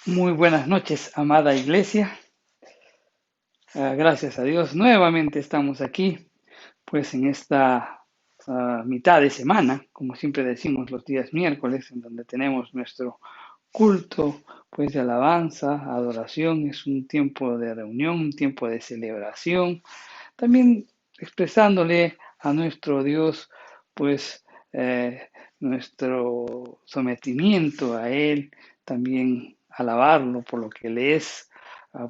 Muy buenas noches, amada iglesia. Gracias a Dios, nuevamente estamos aquí, pues en esta mitad de semana, como siempre decimos los días miércoles, en donde tenemos nuestro culto, pues de alabanza, adoración. Es un tiempo de reunión, un tiempo de celebración, también expresándole a nuestro Dios, pues nuestro sometimiento a Él, también alabarlo por lo que Él es,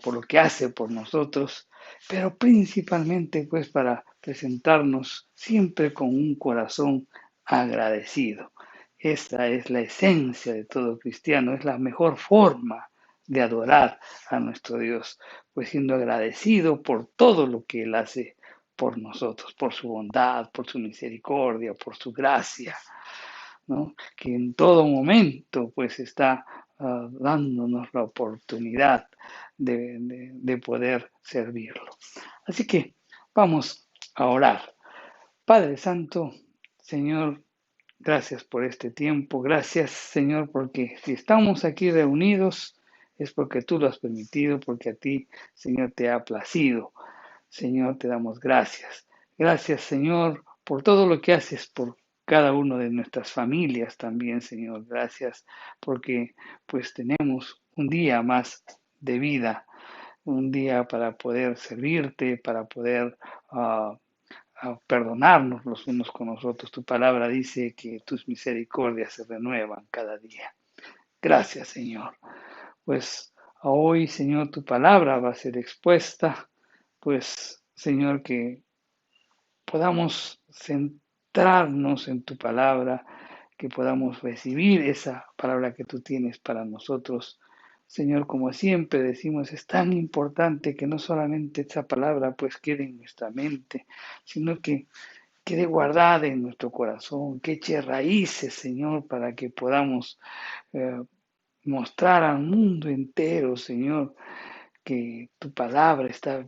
por lo que hace por nosotros, pero principalmente pues para presentarnos siempre con un corazón agradecido. Esta es la esencia de todo cristiano, es la mejor forma de adorar a nuestro Dios, pues siendo agradecido por todo lo que Él hace por nosotros, por su bondad, por su misericordia, por su gracia, ¿no? Que en todo momento pues está dándonos la oportunidad de poder servirlo. Así que vamos a orar. Padre Santo, Señor, gracias por este tiempo. Gracias, Señor, porque si estamos aquí reunidos es porque tú lo has permitido, porque a ti, Señor, te ha placido. Señor, te damos gracias. Gracias, Señor, por todo lo que haces por cada uno de nuestras familias también, Señor. Gracias porque pues tenemos un día más de vida, un día para poder servirte, para poder uh, perdonarnos los unos con los otros. Tu palabra dice que tus misericordias se renuevan cada día. Gracias, Señor. Pues hoy, Señor, tu palabra va a ser expuesta, pues, Señor, que podamos centrarnos en tu palabra, que podamos recibir esa palabra que tú tienes para nosotros. Señor, como siempre decimos, es tan importante que no solamente esa palabra pues quede en nuestra mente, sino que quede guardada en nuestro corazón, que eche raíces, Señor, para que podamos eh, mostrar al mundo entero, Señor, que tu palabra está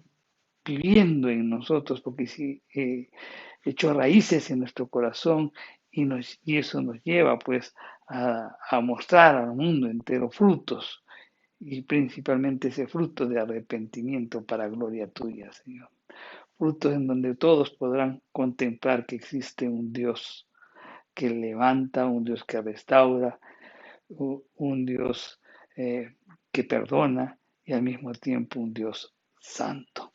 viviendo en nosotros, porque si echó raíces en nuestro corazón y eso nos lleva pues a mostrar al mundo entero frutos y principalmente ese fruto de arrepentimiento para gloria tuya, Señor. Frutos en donde todos podrán contemplar que existe un Dios que levanta, un Dios que restaura, un Dios que perdona y al mismo tiempo un Dios santo.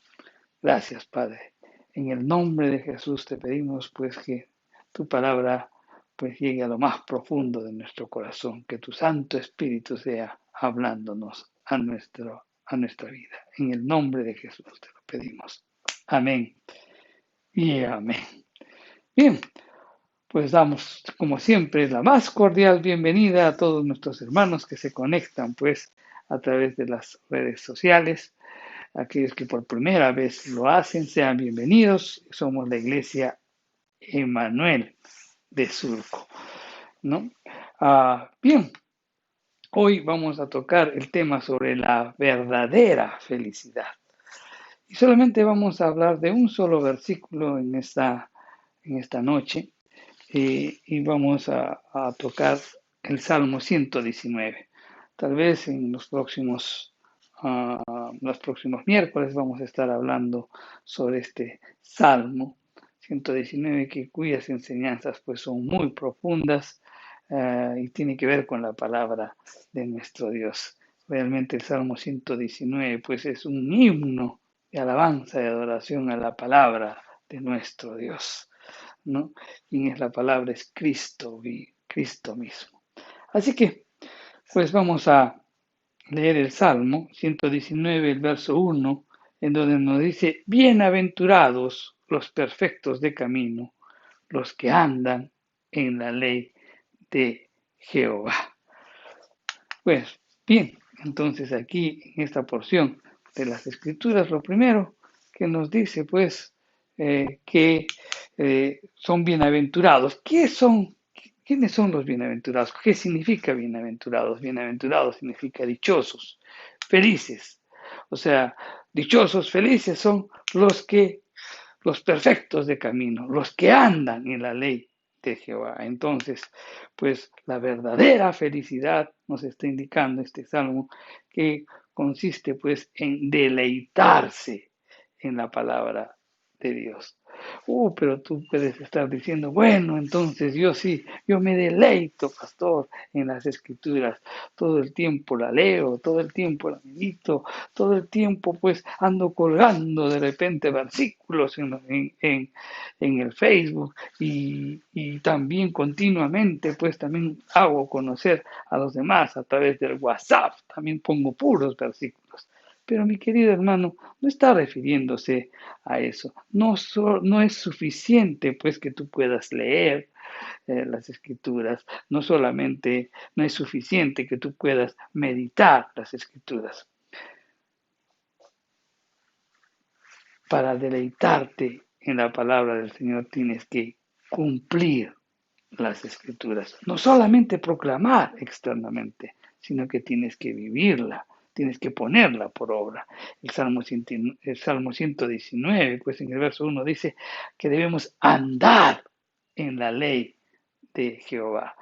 Gracias, Padre. En el nombre de Jesús te pedimos pues que tu palabra pues llegue a lo más profundo de nuestro corazón, que tu Santo Espíritu sea hablándonos a nuestra vida. En el nombre de Jesús te lo pedimos. Amén y amén. Bien, pues damos como siempre la más cordial bienvenida a todos nuestros hermanos que se conectan pues a través de las redes sociales. Aquellos que por primera vez lo hacen, sean bienvenidos. Somos la iglesia Emmanuel de Surco, ¿no? Bien, hoy vamos a tocar el tema sobre la verdadera felicidad. Y solamente vamos a hablar de un solo versículo en esta noche y vamos a tocar el Salmo 119. Tal vez en los próximos miércoles vamos a estar hablando sobre este Salmo 119, cuyas enseñanzas pues son muy profundas y tiene que ver con la palabra de nuestro Dios. Realmente el Salmo 119 pues es un himno de alabanza y adoración a la palabra de nuestro Dios, ¿no? Quien es la palabra es Cristo, Cristo mismo. Así que pues vamos a leer el Salmo 119, el verso 1, en donde nos dice, bienaventurados los perfectos de camino, los que andan en la ley de Jehová. Pues bien, entonces aquí en esta porción de las Escrituras, lo primero que nos dice pues que son bienaventurados. ¿Quiénes son los bienaventurados? ¿Qué significa bienaventurados? Bienaventurados significa dichosos, felices. O sea, dichosos, felices son los perfectos de camino, los que andan en la ley de Jehová. Entonces, pues la verdadera felicidad nos está indicando este salmo que consiste pues en deleitarse en la palabra de Dios. Pero tú puedes estar diciendo, bueno, entonces yo sí, yo me deleito, pastor, en las escrituras. Todo el tiempo la leo, todo el tiempo la medito, todo el tiempo pues ando colgando de repente versículos en el Facebook y también continuamente pues también hago conocer a los demás a través del WhatsApp, también pongo puros versículos. Pero mi querido hermano, no está refiriéndose a eso. No es suficiente pues que tú puedas leer las escrituras. No solamente no es suficiente que tú puedas meditar las escrituras. Para deleitarte en la palabra del Señor tienes que cumplir las escrituras. No solamente proclamar externamente, sino que tienes que vivirla, tienes que ponerla por obra. El Salmo 119, pues en el verso 1 dice que debemos andar en la ley de Jehová.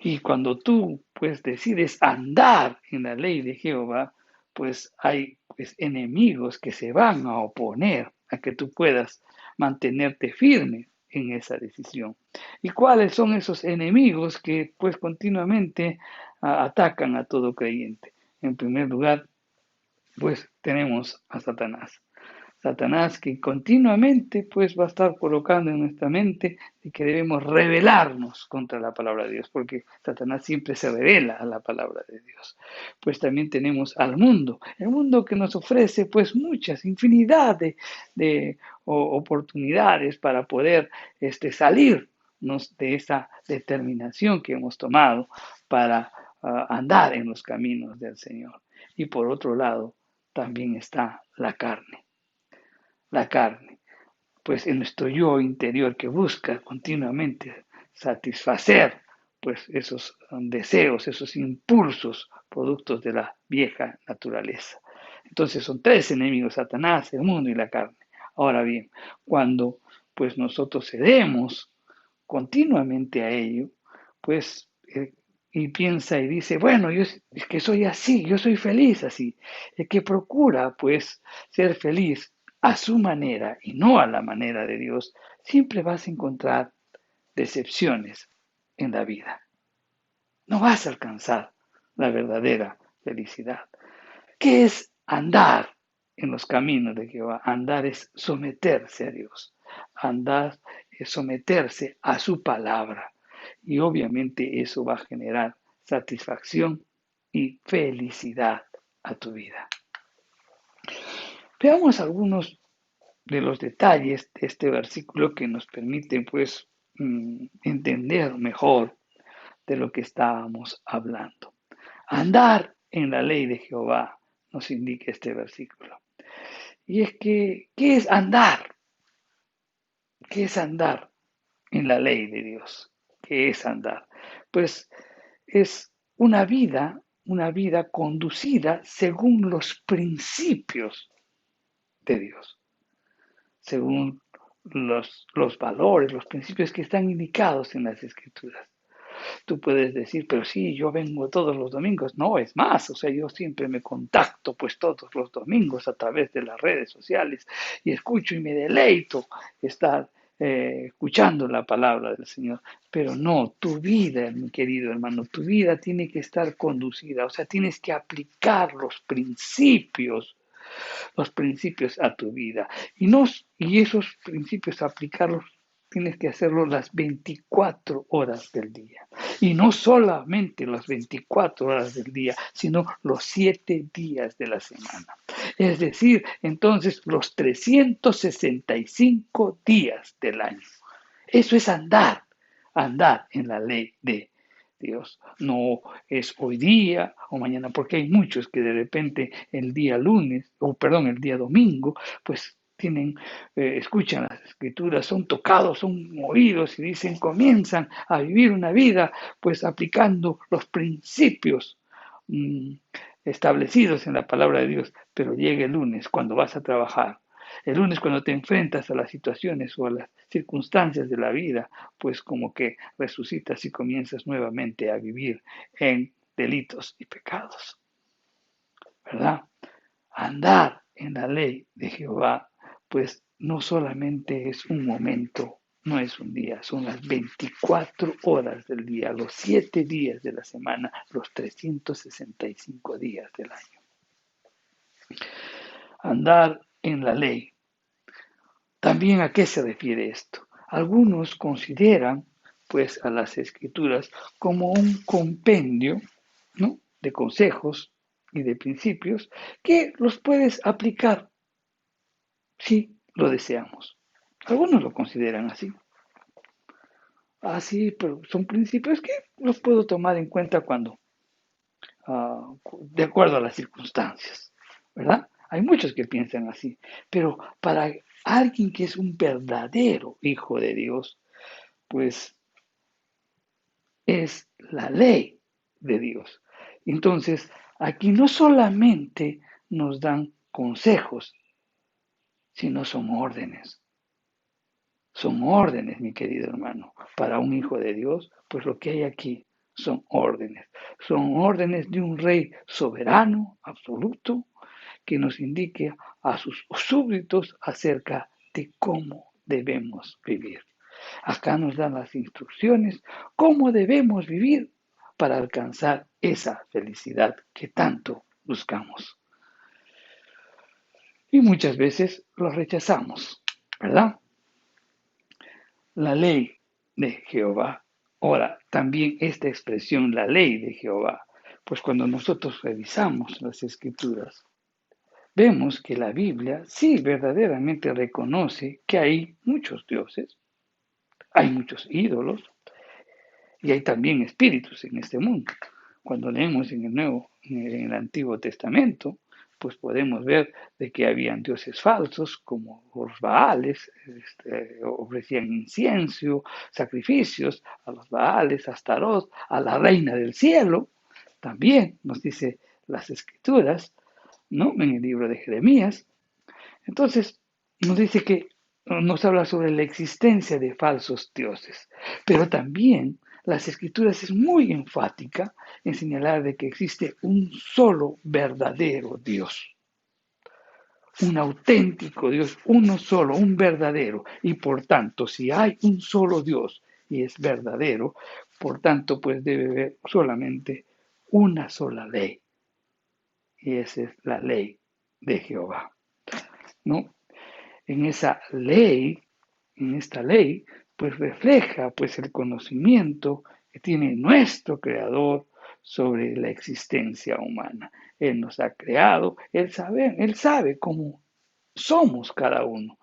Y cuando tú pues decides andar en la ley de Jehová, pues hay pues, enemigos que se van a oponer a que tú puedas mantenerte firme en esa decisión. ¿Y cuáles son esos enemigos que pues continuamente atacan a todo creyente? En primer lugar, pues tenemos a Satanás. Satanás que continuamente pues va a estar colocando en nuestra mente de que debemos rebelarnos contra la palabra de Dios, porque Satanás siempre se revela a la palabra de Dios. Pues también tenemos al mundo, el mundo que nos ofrece pues muchas, infinidad de oportunidades para poder salirnos de esa determinación que hemos tomado para andar en los caminos del Señor. Y por otro lado, también está la carne, pues en nuestro yo interior que busca continuamente satisfacer pues esos deseos, esos impulsos productos de la vieja naturaleza. Entonces son tres enemigos: Satanás, el mundo y la carne. Ahora bien, cuando pues nosotros cedemos continuamente a ello, pues y piensa y dice, bueno, yo es que soy así, yo soy feliz así. El que procura, pues, ser feliz a su manera y no a la manera de Dios, siempre vas a encontrar decepciones en la vida. No vas a alcanzar la verdadera felicidad. ¿Qué es andar en los caminos de Jehová? Andar es someterse a Dios. Andar es someterse a su palabra. Y obviamente eso va a generar satisfacción y felicidad a tu vida. Veamos algunos de los detalles de este versículo que nos permiten pues entender mejor de lo que estábamos hablando. Andar en la ley de Jehová nos indica este versículo. Y es que, ¿qué es andar? ¿Qué es andar en la ley de Dios? ¿Qué es andar? Pues es una vida conducida según los principios de Dios, según los valores, los principios que están indicados en las Escrituras. Tú puedes decir, pero sí, yo vengo todos los domingos. No, es más, o sea, yo siempre me contacto pues todos los domingos a través de las redes sociales y escucho y me deleito estar escuchando la palabra del Señor. Pero no, tu vida, mi querido hermano, tu vida tiene que estar conducida, o sea, tienes que aplicar los principios a tu vida. Y esos principios aplicarlos tienes que hacerlo las 24 horas del día. Y no solamente las 24 horas del día, sino los 7 días de la semana. Es decir, entonces los 365 días del año. Eso es andar en la ley de Dios. No es hoy día o mañana, porque hay muchos que de repente el día lunes, o perdón, el día domingo, pues escuchan las escrituras, son tocados, son movidos y dicen, comienzan a vivir una vida pues aplicando los principios establecidos en la palabra de Dios, pero llega el lunes cuando vas a trabajar, el lunes cuando te enfrentas a las situaciones o a las circunstancias de la vida, pues como que resucitas y comienzas nuevamente a vivir en delitos y pecados, ¿verdad? Andar en la ley de Jehová, pues no solamente es un momento, no es un día, son las 24 horas del día, los 7 días de la semana, los 365 días del año. Andar en la ley. También, ¿a qué se refiere esto? Algunos consideran pues a las escrituras como un compendio, ¿no?, de consejos y de principios que los puedes aplicar si lo deseamos. Algunos lo consideran así. Así, pero son principios que los puedo tomar en cuenta cuando, de acuerdo a las circunstancias, ¿verdad? Hay muchos que piensan así, pero para alguien que es un verdadero hijo de Dios, pues es la ley de Dios. Entonces, aquí no solamente nos dan consejos, sino son órdenes. Son órdenes, mi querido hermano. Para un hijo de Dios, pues lo que hay aquí son órdenes. Son órdenes de un rey soberano, absoluto, que nos indique a sus súbditos acerca de cómo debemos vivir. Acá nos dan las instrucciones, cómo debemos vivir para alcanzar esa felicidad que tanto buscamos. Y muchas veces lo rechazamos, ¿verdad? La ley de Jehová. Ahora, también esta expresión, la ley de Jehová, pues cuando nosotros revisamos las escrituras, vemos que la Biblia sí verdaderamente reconoce que hay muchos dioses, hay muchos ídolos y hay también espíritus en este mundo. Cuando leemos en el Antiguo Testamento, pues podemos ver de que habían dioses falsos como los Baales, ofrecían incienso, sacrificios a los Baales, a Astaroth, a la reina del cielo. También nos dice las Escrituras, ¿no?, en el libro de Jeremías. Entonces, nos dice que nos habla sobre la existencia de falsos dioses, pero también las Escrituras es muy enfática en señalar de que existe un solo verdadero Dios, un auténtico Dios, uno solo, un verdadero, y por tanto, si hay un solo Dios y es verdadero, por tanto, pues debe haber solamente una sola ley, y esa es la ley de Jehová, ¿no? En esa ley, en esta ley, pues refleja pues el conocimiento que tiene nuestro Creador sobre la existencia humana. Él nos ha creado, Él sabe cómo somos cada uno,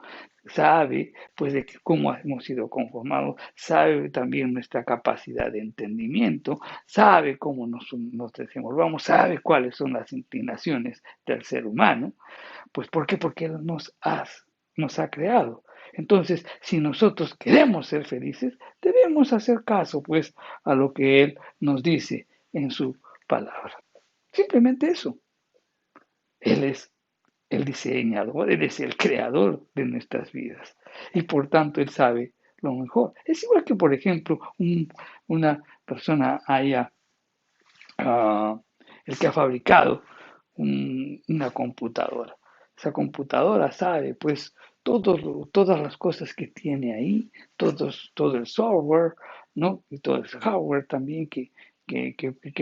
sabe pues de cómo hemos sido conformados, sabe también nuestra capacidad de entendimiento, sabe cómo nos desenvolvamos, sabe cuáles son las inclinaciones del ser humano. Pues ¿por qué? Porque Él nos ha creado. Entonces, si nosotros queremos ser felices, debemos hacer caso, pues, a lo que Él nos dice en su palabra. Simplemente eso. Él es el diseñador, Él es el creador de nuestras vidas. Y por tanto, Él sabe lo mejor. Es igual que, por ejemplo, una persona haya, el que ha fabricado una computadora. Esa computadora sabe, pues, todas las cosas que tiene ahí, todo el software, ¿no?, y todo el hardware también que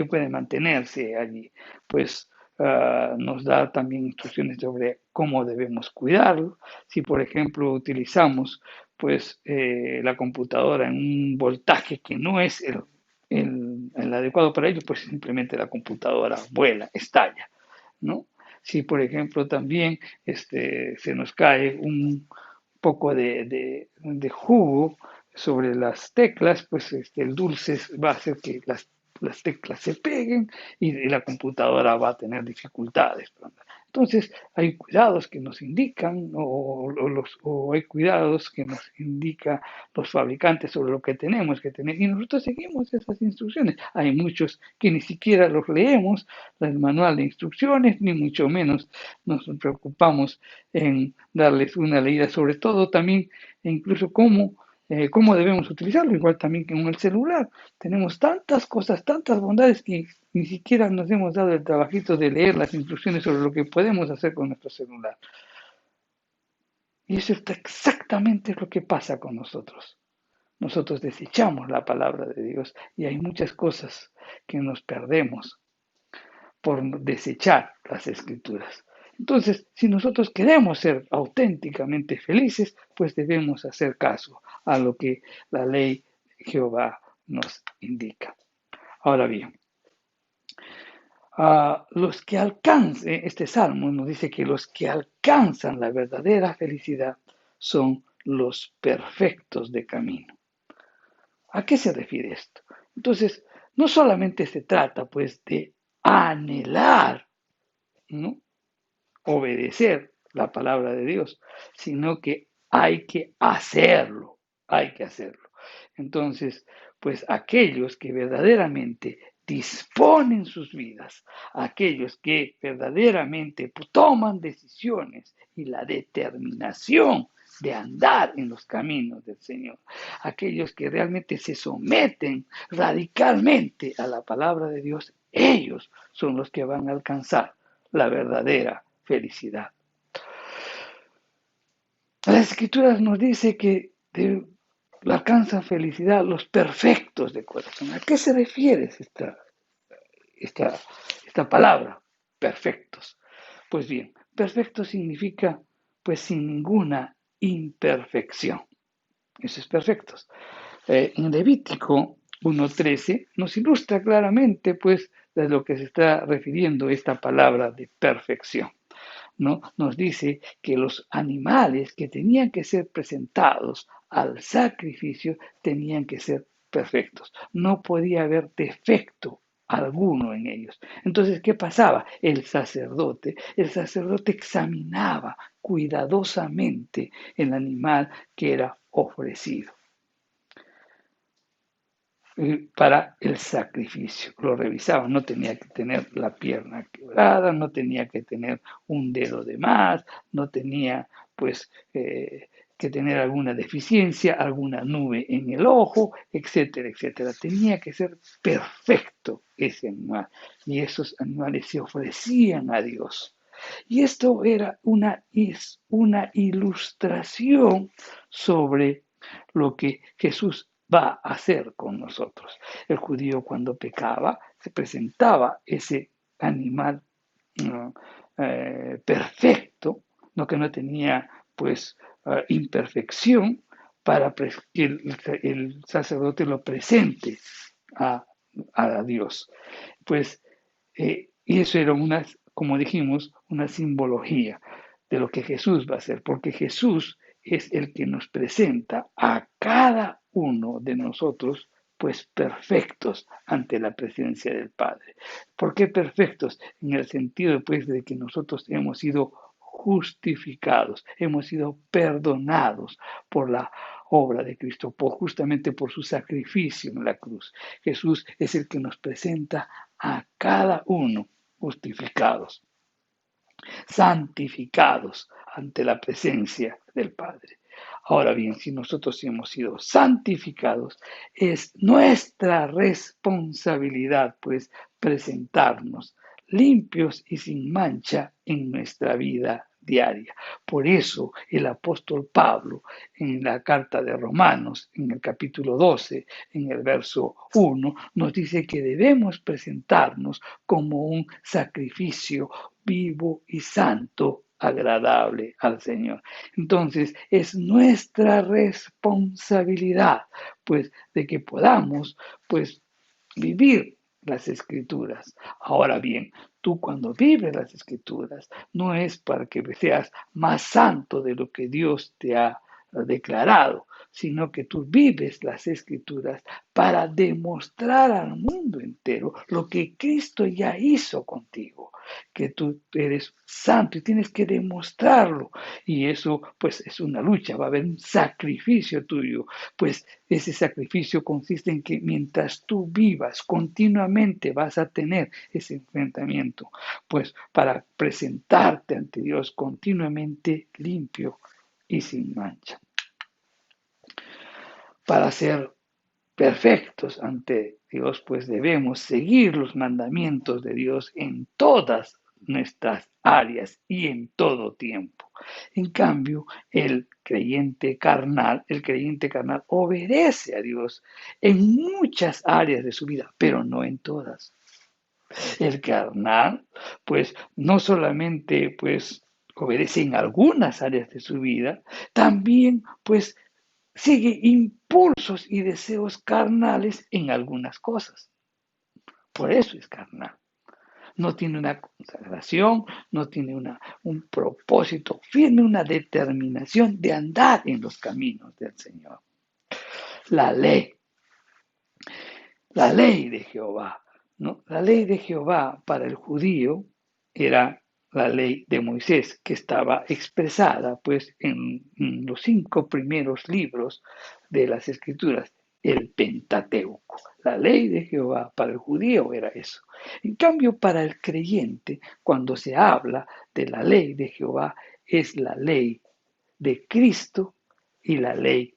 puede mantenerse allí. Pues nos da también instrucciones sobre cómo debemos cuidarlo. Si, por ejemplo, utilizamos pues la computadora en un voltaje que no es el adecuado para ello, pues simplemente la computadora vuela, estalla, ¿no? Si, por ejemplo, también se nos cae un poco de jugo sobre las teclas, pues el dulce va a hacer que las teclas se peguen y la computadora va a tener dificultades. Entonces, hay cuidados que nos indican o hay cuidados que nos indican los fabricantes sobre lo que tenemos que tener y nosotros seguimos esas instrucciones. Hay muchos que ni siquiera los leemos, el manual de instrucciones, ni mucho menos nos preocupamos en darles una leída, sobre todo también e incluso cómo debemos utilizarlo, igual también que en el celular. Tenemos tantas cosas, tantas bondades que ni siquiera nos hemos dado el trabajito de leer las instrucciones sobre lo que podemos hacer con nuestro celular. Y eso es exactamente lo que pasa con nosotros. Nosotros desechamos la palabra de Dios y hay muchas cosas que nos perdemos por desechar las escrituras. Entonces, si nosotros queremos ser auténticamente felices, pues debemos hacer caso a lo que la ley de Jehová nos indica. Ahora bien, los que alcanzan, este salmo nos dice que los que alcanzan la verdadera felicidad son los perfectos de camino. ¿A qué se refiere esto? Entonces, no solamente se trata pues de anhelar, ¿no?, obedecer la palabra de Dios, sino que hay que hacerlo. Entonces, pues aquellos que verdaderamente disponen sus vidas, aquellos que verdaderamente toman decisiones y la determinación de andar en los caminos del Señor, aquellos que realmente se someten radicalmente a la palabra de Dios, ellos son los que van a alcanzar la verdadera felicidad. Las escrituras nos dice que alcanzan felicidad los perfectos de corazón. ¿A qué se refiere esta palabra? Perfectos. Pues bien, perfecto significa pues sin ninguna imperfección. Eso es perfectos. En Levítico 1:13 nos ilustra claramente pues de lo que se está refiriendo esta palabra de perfección, ¿no? Nos dice que los animales que tenían que ser presentados al sacrificio tenían que ser perfectos. No podía haber defecto alguno en ellos. Entonces, ¿qué pasaba? El sacerdote examinaba cuidadosamente el animal que era ofrecido para el sacrificio. Lo revisaban, no tenía que tener la pierna quebrada, no tenía que tener un dedo de más, no tenía pues que tener alguna deficiencia, alguna nube en el ojo, etcétera, etcétera. Tenía que ser perfecto ese animal y esos animales se ofrecían a Dios. Y esto es una ilustración sobre lo que Jesús va a hacer con nosotros. El judío cuando pecaba se presentaba ese animal ¿no?, perfecto, no que no tenía pues imperfección para que el sacerdote lo presente a, a Dios. Pues y eso era como dijimos, una simbología de lo que Jesús va a hacer, porque Jesús es el que nos presenta a cada uno de nosotros pues perfectos ante la presencia del Padre. ¿Por qué perfectos? En el sentido pues de que nosotros hemos sido justificados, hemos sido perdonados por la obra de Cristo, justamente por su sacrificio en la cruz. Jesús es el que nos presenta a cada uno justificados, santificados ante la presencia del Padre. Ahora bien, si nosotros hemos sido santificados, es nuestra responsabilidad, pues, presentarnos limpios y sin mancha en nuestra vida diaria. Por eso el apóstol Pablo, en la carta de Romanos, en el capítulo 12, en el verso 1, nos dice que debemos presentarnos como un sacrificio vivo y santo, agradable al Señor. Entonces, es nuestra responsabilidad, pues, de que podamos, pues, vivir las escrituras. Ahora bien, tú cuando vives las escrituras, no es para que seas más santo de lo que Dios te ha declarado, sino que tú vives las escrituras para demostrar al mundo entero lo que Cristo ya hizo contigo, que tú eres santo y tienes que demostrarlo. Y eso pues es una lucha, va a haber un sacrificio tuyo, pues ese sacrificio consiste en que mientras tú vivas continuamente vas a tener ese enfrentamiento, pues para presentarte ante Dios continuamente limpio y sin mancha. para ser perfectos ante Dios, pues debemos seguir los mandamientos de Dios en todas nuestras áreas y en todo tiempo. En cambio, el creyente carnal obedece a Dios en muchas áreas de su vida, pero no en todas. El carnal, pues no solamente pues obedece en algunas áreas de su vida, también pues sigue impulsos y deseos carnales en algunas cosas. Por eso es carnal. No tiene una consagración, no tiene un propósito firme, una determinación de andar en los caminos del Señor. La ley, la ley de Jehová, ¿no? La ley de Jehová para el judío era la ley de Moisés, que estaba expresada pues en los 5 primeros libros de las Escrituras, el Pentateuco. La ley de Jehová para el judío era eso. En cambio, para el creyente, cuando se habla de la ley de Jehová, es la ley de Cristo y la ley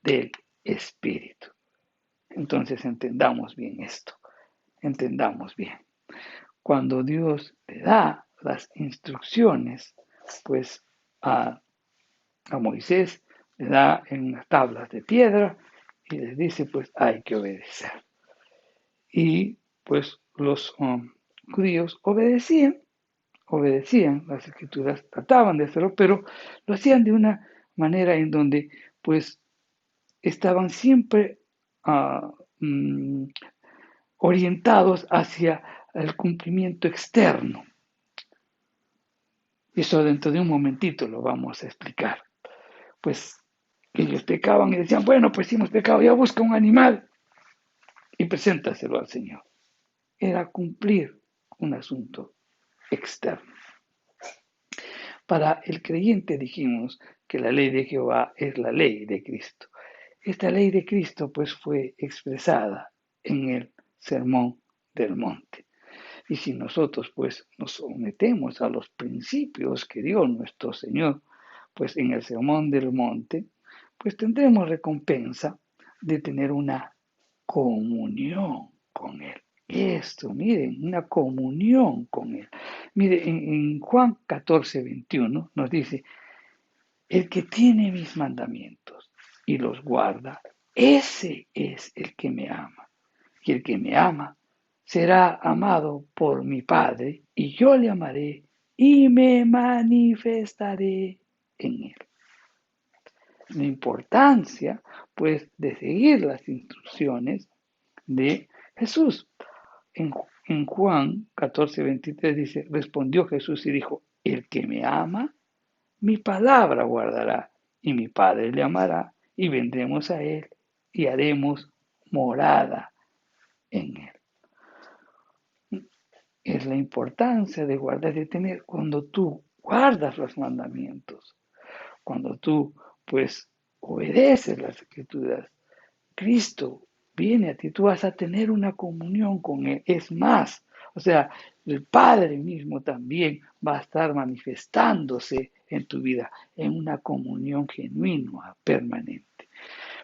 del Espíritu. Entonces entendamos bien esto, entendamos bien. Cuando Dios le da las instrucciones, pues a Moisés le da en unas tablas de piedra y les dice, pues hay que obedecer. Y pues los judíos obedecían las escrituras, trataban de hacerlo, pero lo hacían de una manera en donde pues estaban siempre orientados hacia el cumplimiento externo. Eso dentro de un momentito lo vamos a explicar. Pues ellos pecaban y decían, bueno, pues si hemos pecado, ya busca un animal y preséntaselo al Señor. Era cumplir un asunto externo. Para el creyente dijimos que la ley de Jehová es la ley de Cristo. Esta ley de Cristo pues fue expresada en el Sermón del Monte. Y si nosotros pues nos sometemos a los principios que dio nuestro Señor, pues en el Sermón del Monte, pues tendremos recompensa de tener una comunión con Él. Esto, miren, una comunión con Él. Mire, en Juan 14:21 nos dice, el que tiene mis mandamientos y los guarda, ese es el que me ama. Y el que me ama será amado por mi Padre, y yo le amaré y me manifestaré en él. La importancia, pues, de seguir las instrucciones de Jesús. En Juan 14:23 dice, respondió Jesús y dijo, el que me ama, mi palabra guardará, y mi Padre le amará, y vendremos a él y haremos morada en él. Es la importancia de guardar, de tener, cuando tú guardas los mandamientos, cuando tú pues obedeces las escrituras, Cristo viene a ti, tú vas a tener una comunión con Él. Es más, o sea, el Padre mismo también va a estar manifestándose en tu vida en una comunión genuina, permanente.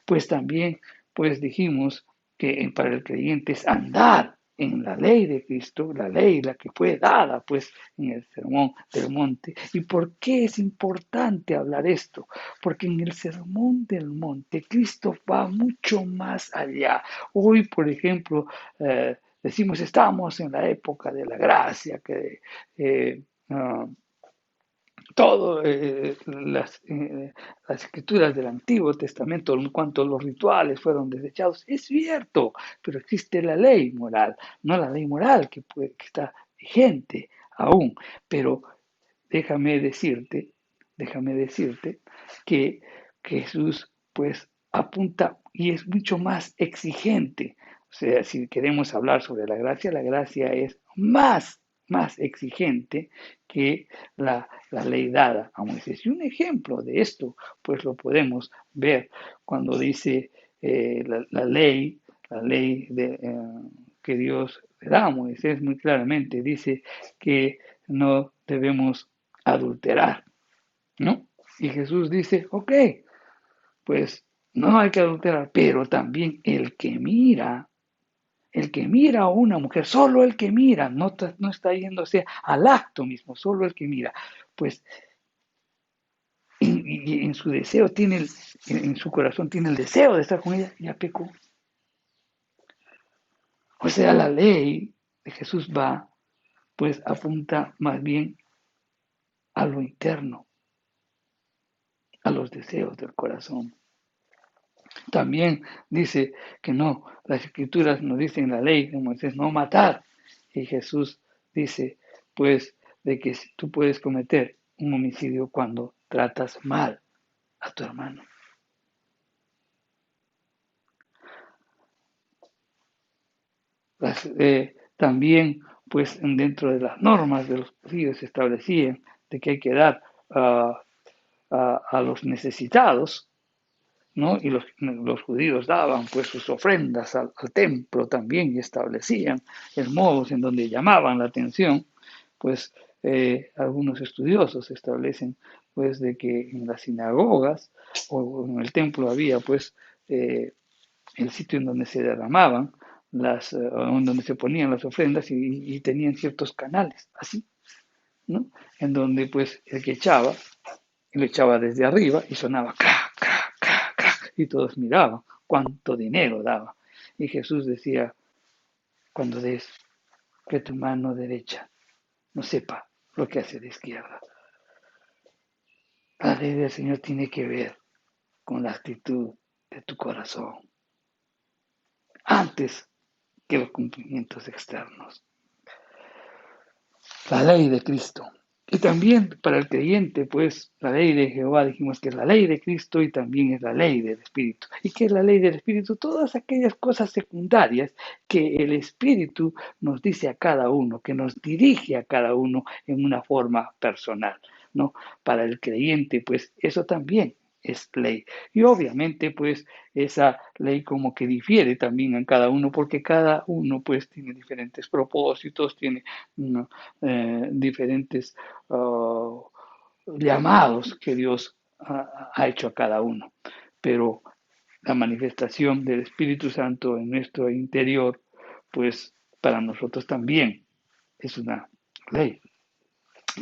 Pues también, pues dijimos que para el creyente es andar en la ley de Cristo, la ley, la que fue dada pues en el Sermón del Monte. ¿Y por qué es importante hablar esto? Porque en el Sermón del Monte Cristo va mucho más allá. Hoy, por ejemplo, decimos estamos en la época de la gracia, que todas las escrituras del Antiguo Testamento en cuanto a los rituales fueron desechados. Es cierto, pero existe la ley moral, no la ley moral que está vigente aún. Pero déjame decirte, déjame decirte que Jesús pues apunta y es mucho más exigente. O sea, si queremos hablar sobre la gracia es más exigente que la ley dada a Moisés. Y un ejemplo de esto, pues lo podemos ver cuando dice la ley que Dios le da a Moisés muy claramente, dice que no debemos adulterar, ¿no? Y Jesús dice, ok, pues no hay que adulterar, pero también el que mira a una mujer, solo el que mira, no está yéndose al acto mismo, solo el que mira, pues en su deseo en su corazón tiene el deseo de estar con ella, ya pecó. O sea, la ley de Jesús pues apunta más bien a lo interno, a los deseos del corazón. También dice que no, las escrituras nos dicen la ley de Moisés no matar. Y Jesús dice, pues, de que tú puedes cometer un homicidio cuando tratas mal a tu hermano. También, pues, dentro de las normas de los judíos se establecían de que hay que dar a los necesitados, ¿no? Y los judíos daban pues sus ofrendas al templo también y establecían el modo en donde llamaban la atención, pues algunos estudiosos establecen pues de que en las sinagogas o en el templo había pues el sitio en donde se derramaban en donde se ponían las ofrendas y tenían ciertos canales, así, ¿no? En donde pues el que echaba, lo echaba desde arriba y sonaba crack, crack, crack, crack, y todos miraban cuánto dinero daba. Y Jesús decía, cuando des, que tu mano derecha no sepa lo que hace de izquierda. La ley del Señor tiene que ver con la actitud de tu corazón, antes que los cumplimientos externos. La ley de Cristo. Y también para el creyente, pues la ley de Jehová dijimos que es la ley de Cristo y también es la ley del Espíritu. ¿Y qué es la ley del Espíritu? Todas aquellas cosas secundarias que el Espíritu nos dice a cada uno, que nos dirige a cada uno en una forma personal, ¿no? Para el creyente, pues eso también es ley. Y obviamente, pues esa ley como que difiere también en cada uno, porque cada uno pues tiene diferentes propósitos, tiene diferentes llamados que Dios ha hecho a cada uno. Pero la manifestación del Espíritu Santo en nuestro interior, pues para nosotros también es una ley.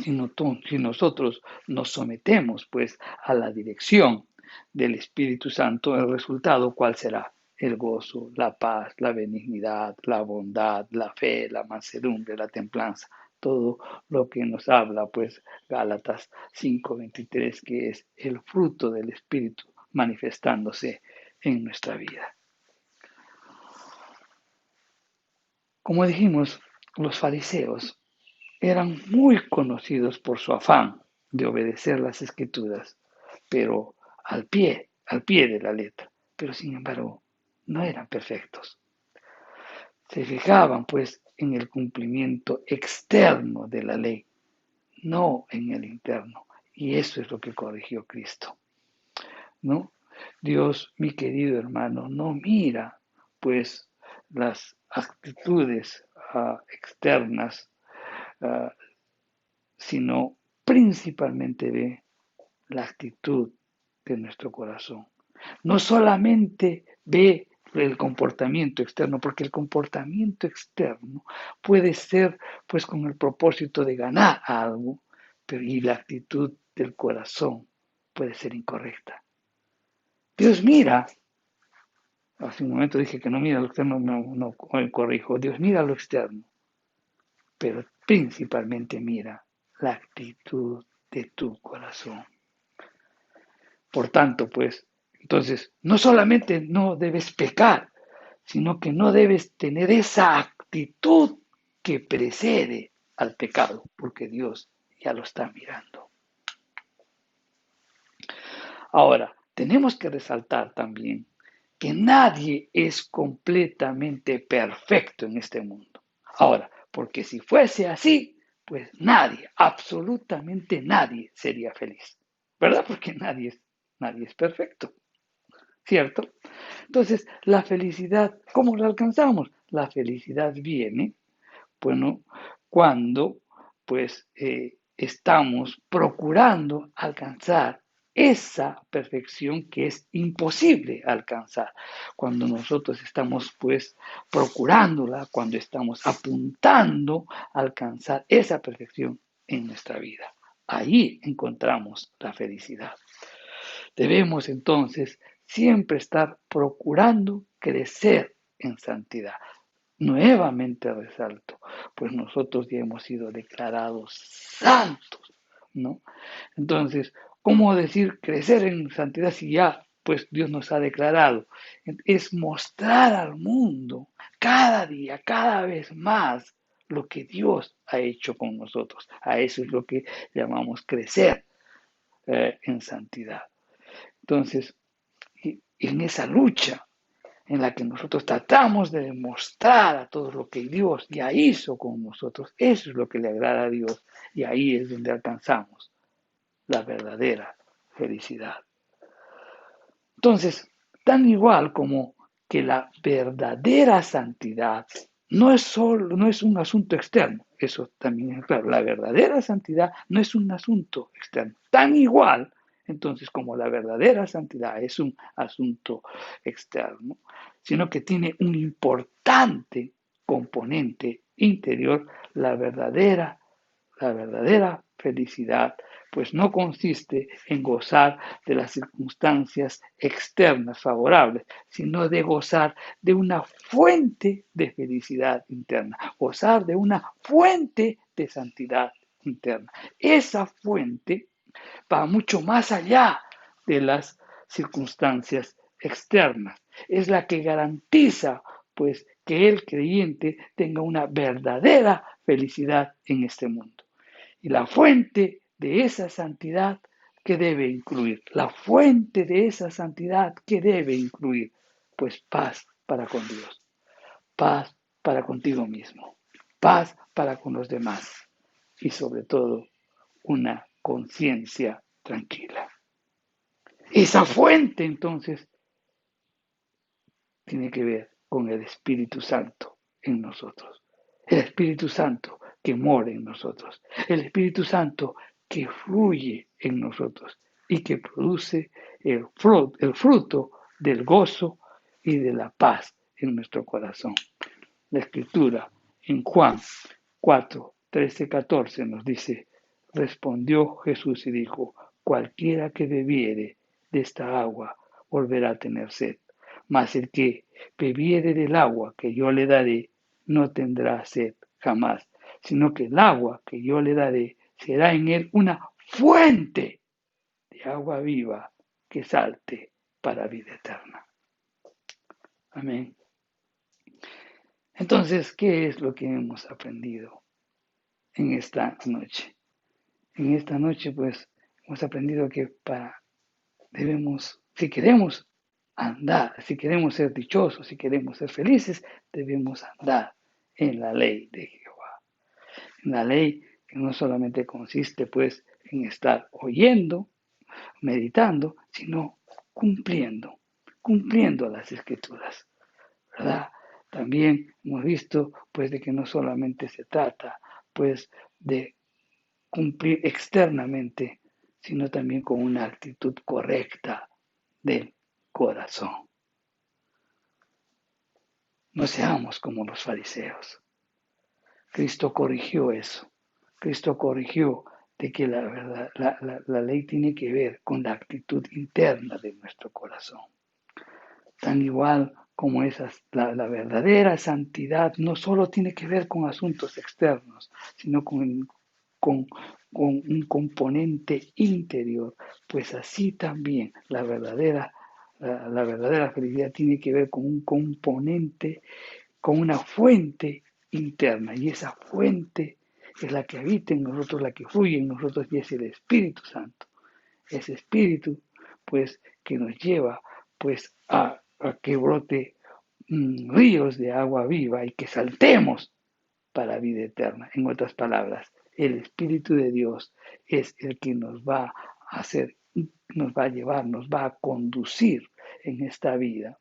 Si nosotros nos sometemos pues a la dirección del Espíritu Santo, el resultado, ¿cuál será? El gozo, la paz, la benignidad, la bondad, la fe, la mansedumbre, la templanza, todo lo que nos habla pues Gálatas 5:23, que es el fruto del Espíritu manifestándose en nuestra vida. Como dijimos, los fariseos eran muy conocidos por su afán de obedecer las escrituras, pero al pie de la letra. Pero sin embargo, no eran perfectos. Se fijaban pues en el cumplimiento externo de la ley, no en el interno. Y eso es lo que corrigió Cristo, ¿no? Dios, mi querido hermano, no mira pues las actitudes externas, uh, sino principalmente ve la actitud de nuestro corazón. No solamente ve el comportamiento externo, porque el comportamiento externo puede ser pues con el propósito de ganar algo, pero y la actitud del corazón puede ser incorrecta. Dios mira, hace un momento dije que no mira lo externo, no corrijo, Dios mira lo externo, pero principalmente mira la actitud de tu corazón. Por tanto, pues, entonces, no solamente no debes pecar, sino que no debes tener esa actitud que precede al pecado, porque Dios ya lo está mirando. Ahora, tenemos que resaltar también que nadie es completamente perfecto en este mundo. Ahora, porque si fuese así, pues nadie, absolutamente nadie sería feliz, ¿verdad? Porque nadie es perfecto, ¿cierto? Entonces, la felicidad, ¿cómo la alcanzamos? La felicidad viene, bueno, cuando pues estamos procurando alcanzar esa perfección que es imposible alcanzar. Cuando nosotros estamos pues procurándola, cuando estamos apuntando a alcanzar esa perfección en nuestra vida. Ahí encontramos la felicidad. Debemos entonces siempre estar procurando crecer en santidad. Nuevamente resalto, pues nosotros ya hemos sido declarados santos, ¿no? Entonces, ¿cómo decir crecer en santidad si ya pues Dios nos ha declarado? Es mostrar al mundo cada día, cada vez más lo que Dios ha hecho con nosotros. A eso es lo que llamamos crecer en santidad. Entonces, en esa lucha en la que nosotros tratamos de demostrar a todos lo que Dios ya hizo con nosotros, eso es lo que le agrada a Dios y ahí es donde alcanzamos la verdadera felicidad. Entonces, tan igual como que la verdadera santidad no es un asunto externo, eso también es claro, la verdadera santidad no es un asunto externo, tan igual entonces como la verdadera santidad es un asunto externo, sino que tiene un importante componente interior, la verdadera felicidad, pues no consiste en gozar de las circunstancias externas favorables, sino de gozar de una fuente de felicidad interna, gozar de una fuente de santidad interna. Esa fuente va mucho más allá de las circunstancias externas. Es la que garantiza, pues, que el creyente tenga una verdadera felicidad en este mundo. Y la fuente de esa santidad que debe incluir, la fuente de esa santidad que debe incluir, pues paz para con Dios, paz para contigo mismo, paz para con los demás y sobre todo una conciencia tranquila. Esa fuente entonces tiene que ver con el Espíritu Santo en nosotros. El Espíritu Santo que mora en nosotros. El Espíritu Santo que fluye en nosotros y que produce el fruto del gozo y de la paz en nuestro corazón. La Escritura en Juan 4, 13, 14 nos dice, respondió Jesús y dijo, cualquiera que bebiere de esta agua volverá a tener sed, mas el que bebiere del agua que yo le daré no tendrá sed jamás, sino que el agua que yo le daré será en él una fuente de agua viva que salte para vida eterna. Amén. Entonces, ¿qué es lo que hemos aprendido en esta noche? En esta noche, pues, hemos aprendido que si queremos andar, si queremos ser dichosos, si queremos ser felices, debemos andar en la ley de Jehová. En la ley que no solamente consiste, pues, en estar oyendo, meditando, sino cumpliendo las escrituras, ¿verdad? También hemos visto, pues, de que no solamente se trata, pues, de cumplir externamente, sino también con una actitud correcta del corazón. No seamos como los fariseos. Cristo corrigió eso. Cristo corrigió de que la verdad, la ley tiene que ver con la actitud interna de nuestro corazón. Tan igual como la verdadera santidad no solo tiene que ver con asuntos externos, sino con un componente interior, pues así también la verdadera felicidad tiene que ver con un componente, con una fuente interna, y esa fuente es la que habita en nosotros, la que fluye en nosotros, y es el Espíritu Santo. Ese Espíritu, pues, que nos lleva, pues, a que brote ríos de agua viva y que saltemos para vida eterna. En otras palabras, el Espíritu de Dios es el que nos va a hacer, nos va a llevar, nos va a conducir en esta vida,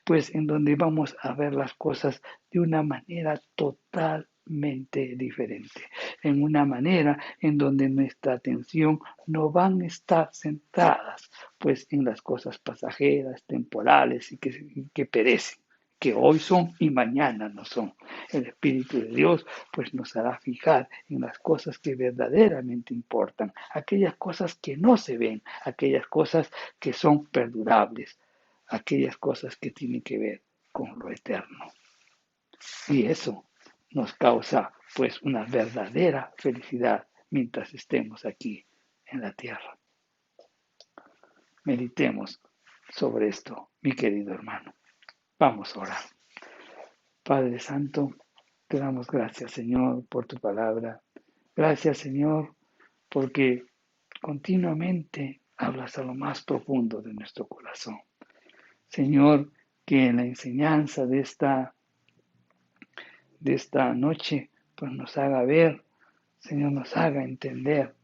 pues en donde vamos a ver las cosas de una manera total totalmente diferente, en una manera en donde nuestra atención no van a estar centradas pues en las cosas pasajeras, temporales y que perecen, que hoy son y mañana no son. El Espíritu de Dios pues nos hará fijar en las cosas que verdaderamente importan, aquellas cosas que no se ven, aquellas cosas que son perdurables, aquellas cosas que tienen que ver con lo eterno. Y eso nos causa pues una verdadera felicidad mientras estemos aquí en la tierra. Meditemos sobre esto, mi querido hermano. Vamos a orar. Padre Santo, te damos gracias, Señor, por tu palabra. Gracias, Señor, porque continuamente hablas a lo más profundo de nuestro corazón. Señor, que en la enseñanza de esta noche, pues nos haga ver, Señor, nos haga entender,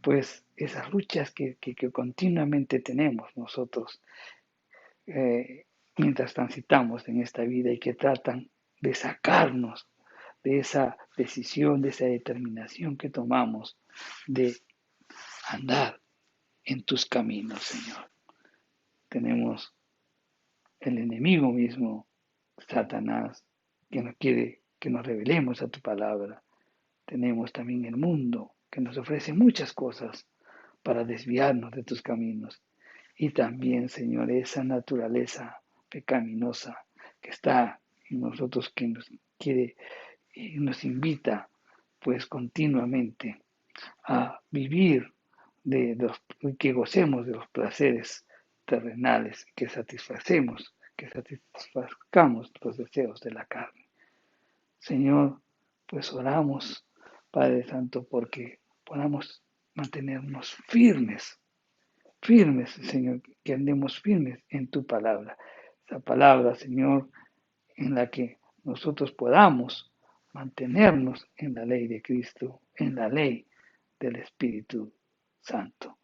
pues esas luchas que continuamente tenemos nosotros mientras transitamos en esta vida y que tratan de sacarnos de esa decisión, de esa determinación que tomamos de andar en tus caminos, Señor. Tenemos el enemigo mismo, Satanás, que nos quiere que nos revelemos a tu palabra. Tenemos también el mundo, que nos ofrece muchas cosas para desviarnos de tus caminos. Y también, Señor, esa naturaleza pecaminosa que está en nosotros, que nos quiere y nos invita, pues, continuamente a vivir que gocemos de los placeres terrenales, que satisfazcamos los deseos de la carne. Señor, pues oramos, Padre Santo, porque podamos mantenernos firmes, Señor, que andemos firmes en tu palabra. Esa palabra, Señor, en la que nosotros podamos mantenernos en la ley de Cristo, en la ley del Espíritu Santo.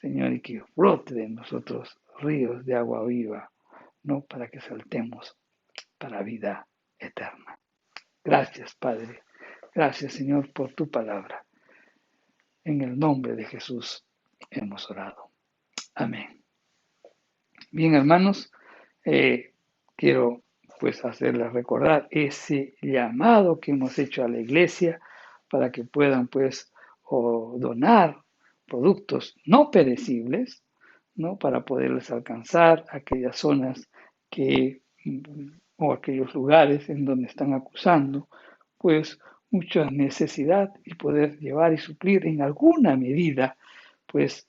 Señor, y que brote de nosotros ríos de agua viva, no para que saltemos para vida eterna. Gracias, Padre. Gracias, Señor, por tu palabra. En el nombre de Jesús hemos orado. Amén. Bien, hermanos, quiero pues hacerles recordar ese llamado que hemos hecho a la iglesia para que puedan pues donar productos no perecibles, ¿no? Para poderles alcanzar aquellas zonas que o aquellos lugares en donde están acusando pues mucha necesidad y poder llevar y suplir en alguna medida pues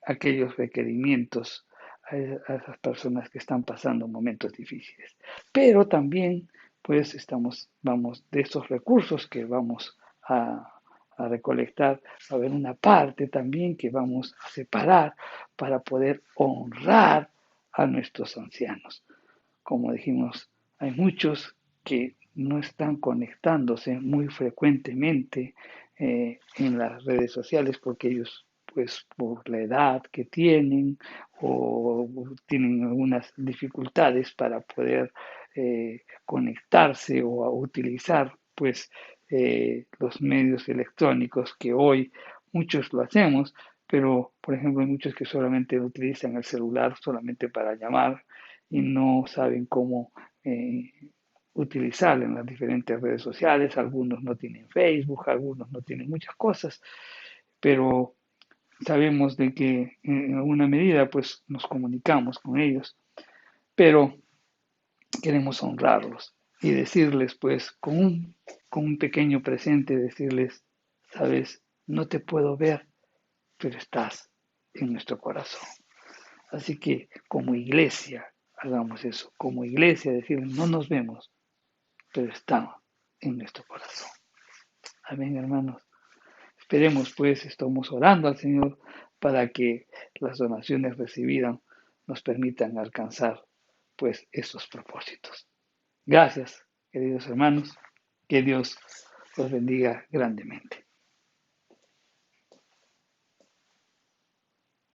aquellos requerimientos a esas personas que están pasando momentos difíciles. Pero también, pues, vamos, de esos recursos que vamos a recolectar, va a haber una parte también que vamos a separar para poder honrar a nuestros ancianos. Como dijimos, hay muchos que no están conectándose muy frecuentemente en las redes sociales porque ellos, pues por la edad que tienen o tienen algunas dificultades para poder conectarse o a utilizar pues los medios electrónicos que hoy muchos lo hacemos, pero por ejemplo hay muchos que solamente utilizan el celular solamente para llamar y no saben cómo utilizarla en las diferentes redes sociales. Algunos no tienen Facebook, algunos no tienen muchas cosas, pero sabemos de que en alguna medida pues nos comunicamos con ellos, pero queremos honrarlos y decirles pues con un pequeño presente, decirles, sabes, no te puedo ver, pero estás en nuestro corazón. Así que como iglesia, hagamos eso. Como iglesia, decirles, no nos vemos, pero estamos en nuestro corazón. Amén, hermanos. Esperemos, pues, estamos orando al Señor para que las donaciones recibidas nos permitan alcanzar, pues, esos propósitos. Gracias, queridos hermanos. Que Dios los bendiga grandemente.